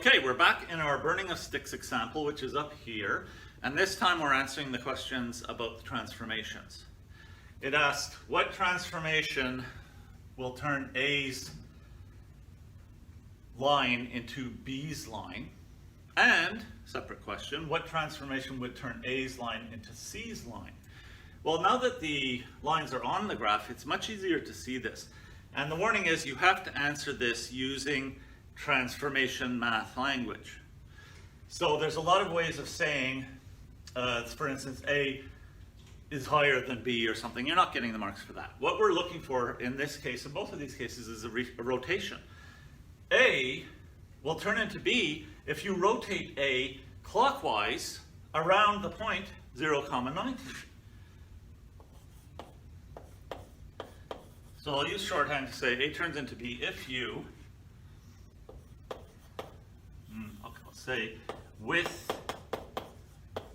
Okay, we're back in our burning of sticks example, which is up here, and this time we're answering the questions about the transformations. It asked, what transformation will turn A's line into B's line? And, separate question, what transformation would turn A's line into C's line? Well, now that the lines are on the graph, it's much easier to see this. And the warning is you have to answer this using transformation math language. So there's a lot of ways of saying, for instance, A is higher than B or something. You're not getting the marks for that. What we're looking for in this case, in both of these cases, is a rotation. A will turn into B if you rotate A clockwise around the point 0, 90. So I'll use shorthand to say A turns into B if you, I'll say, with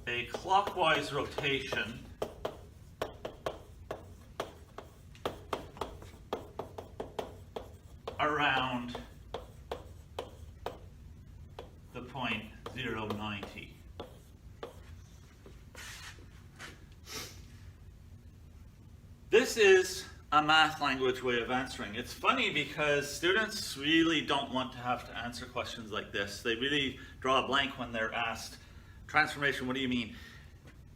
a clockwise rotation around the point 0, 90. This is a math language way of answering. It's funny because students really don't want to have to answer questions like this. They really draw a blank when they're asked, transformation, what do you mean?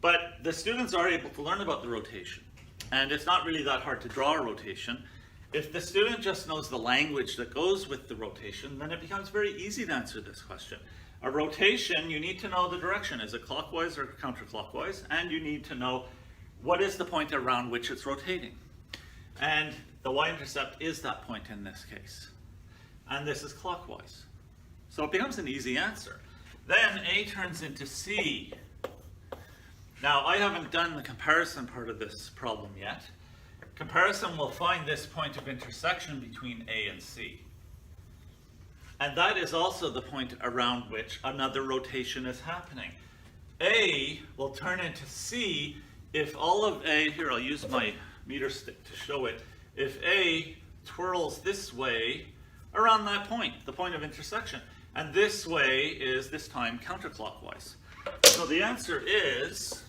But the students are able to learn about the rotation. And it's not really that hard to draw a rotation. If the student just knows the language that goes with the rotation, then it becomes very easy to answer this question. A rotation, you need to know the direction. Is it clockwise or counterclockwise? And you need to know what is the point around which it's rotating. And the y-intercept is that point in this case. And this is clockwise. So it becomes an easy answer. Then A turns into C. Now, I haven't done the comparison part of this problem yet. Comparison will find this point of intersection between A and C. And that is also the point around which another rotation is happening. A will turn into C if all of A, here I'll use my meter stick to show it, if A twirls this way around that point, the point of intersection, and this way is this time counterclockwise. So the answer is,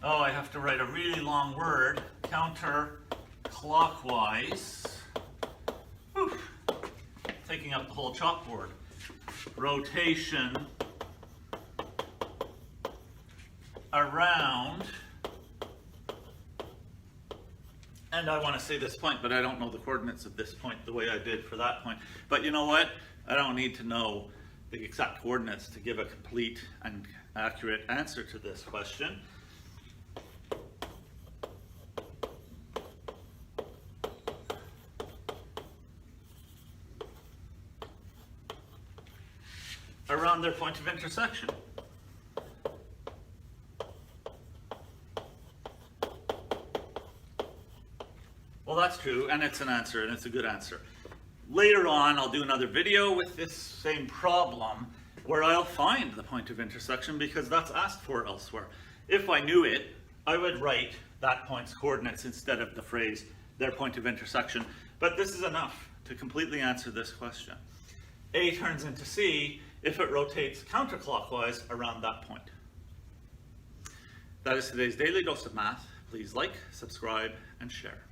I have to write a really long word, counterclockwise, taking up the whole chalkboard, rotation around, and I want to say this point, but I don't know the coordinates of this point the way I did for that point. But you know what? I don't need to know the exact coordinates to give a complete and accurate answer to this question. Around their point of intersection. Well, that's true, and it's an answer, and it's a good answer. Later on, I'll do another video with this same problem where I'll find the point of intersection because that's asked for elsewhere. If I knew it, I would write that point's coordinates instead of the phrase, their point of intersection. But this is enough to completely answer this question. A turns into C if it rotates counterclockwise around that point. That is today's Daily Dose of Math. Please like, subscribe, and share.